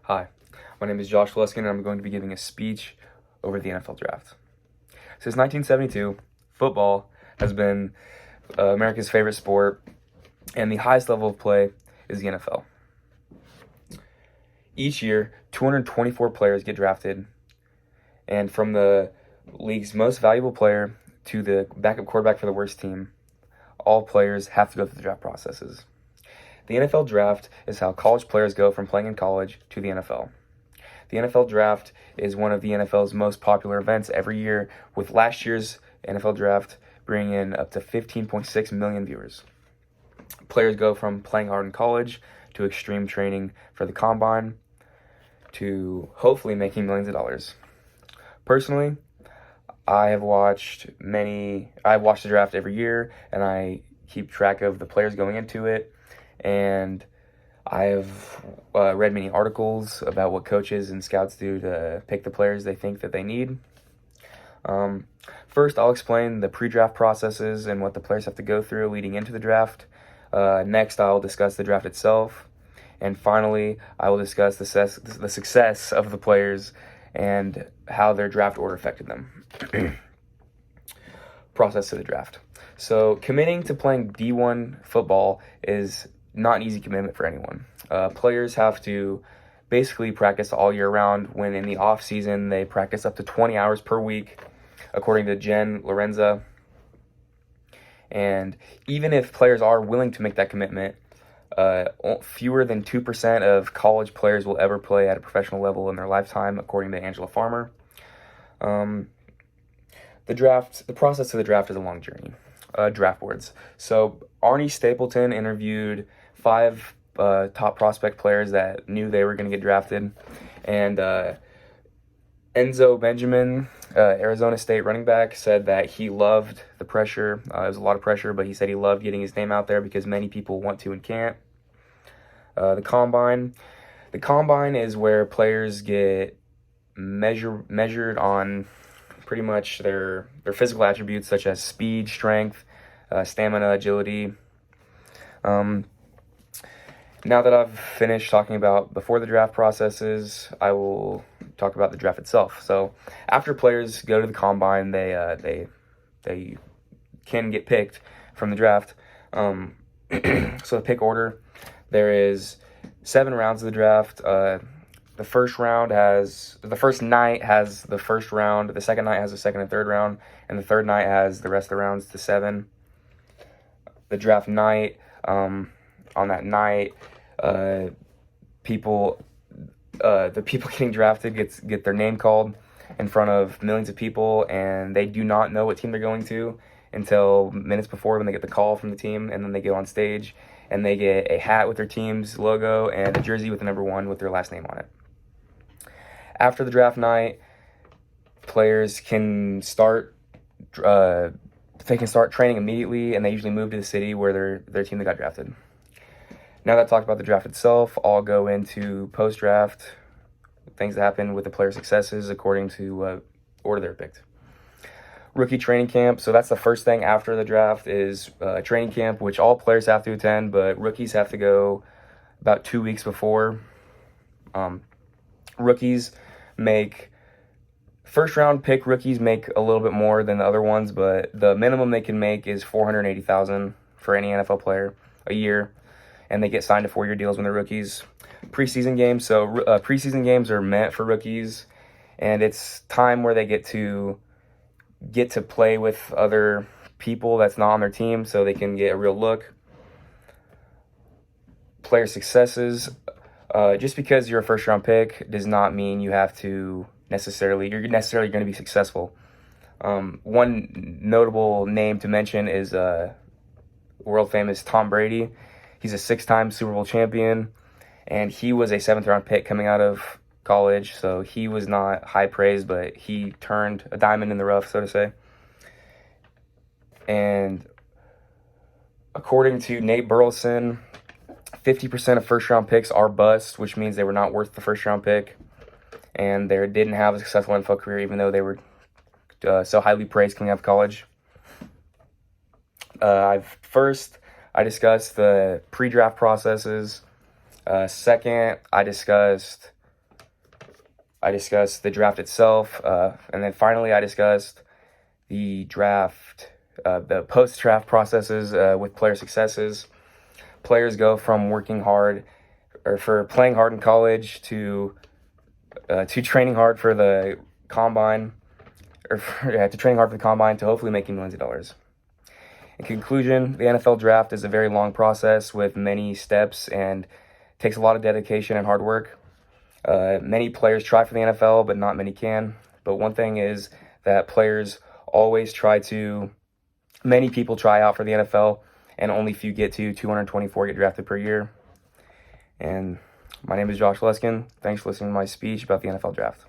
Hi, my name is Josh Luscan, and I'm going to be giving a speech over the NFL draft. Since 1972, football has been America's favorite sport, and the highest level of play is the NFL. Each year, 224 players get drafted, and from the league's most valuable player to the backup quarterback for the worst team, all players have to go through the draft processes. The NFL draft is how college players go from playing in college to the NFL. The NFL draft is one of the NFL's most popular events every year, with last year's NFL draft bringing in up to 15.6 million viewers. Players go from playing hard in college to extreme training for the combine to hopefully making millions of dollars. Personally, I've watched the draft every year, and I keep track of the players going into it, and I've read many articles about what coaches and scouts do to pick the players they think that they need. First, I'll explain the pre-draft processes and what the players have to go through leading into the draft. Next, I'll discuss the draft itself. And finally, I will discuss the success of the players and how their draft order affected them. Process to the draft. So, committing to playing D1 football is not an easy commitment for anyone. Players have to basically practice all year round, when in the off season they practice up to 20 hours per week, according to Jen Lorenza. And even if players are willing to make that commitment, fewer than 2% of college players will ever play at a professional level in their lifetime, according to Angela Farmer. The process of the draft is a long journey. Draft boards. So Arnie Stapleton interviewed 5 top prospect players that knew they were going to get drafted, and Enzo Benjamin, Arizona State running back, said that he loved the pressure. It was a lot of pressure, but he said he loved getting his name out there because many people want to and can't. The combine. The combine is where players get measured on pretty much their physical attributes, such as speed, strength, stamina, agility. Now that I've finished talking about before the draft processes, I will talk about the draft itself. So after players go to the combine, they can get picked from the draft. So the pick order, there is 7 rounds of the draft. The first night has the first round, the second night has the second and third round, and the third night has the rest of the rounds to 7. The draft night, on that night, the people getting drafted get their name called in front of millions of people, and they do not know what team they're going to until minutes before, when they get the call from the team, and then they go on stage and they get a hat with their team's logo and a jersey with the number 1 with their last name on it. After the draft night, players can start training immediately, and they usually move to the city where their team that got drafted. Now that I've talked about the draft itself, I'll go into post-draft, things that happen with the player successes according to what order they're picked. Rookie training camp. So that's the first thing after the draft is training camp, which all players have to attend, but rookies have to go about 2 weeks before. First-round pick rookies make a little bit more than the other ones, but the minimum they can make is $480,000 for any NFL player a year, and they get signed to 4-year deals when they're rookies. Preseason games. So preseason games are meant for rookies, and it's time where they get to play with other people that's not on their team, so they can get a real look. Player successes. Just because you're a first-round pick does not mean you're necessarily going to be successful. One notable name to mention is world-famous Tom Brady. He's a 6-time Super Bowl champion, and he was a 7th-round pick coming out of college, so he was not high praised, but he turned a diamond in the rough, so to say. And according to Nate Burleson, 50% of first-round picks are bust, which means they were not worth the first-round pick, and they didn't have a successful NFL career, even though they were so highly praised coming out of college. I discussed the pre-draft processes. Second, I discussed I discussed the draft itself, and then finally I discussed the draft, the post-draft processes with player successes. Players go from working hard or for playing hard in college to training hard for the combine, to training hard for the combine to hopefully making millions of dollars. In conclusion, the NFL draft is a very long process with many steps and takes a lot of dedication and hard work. Many players try for the NFL, but not many can. But one thing is that players always many people try out for the NFL, and only few get to. 224 get drafted per year. And my name is Josh Luscan. Thanks for listening to my speech about the NFL draft.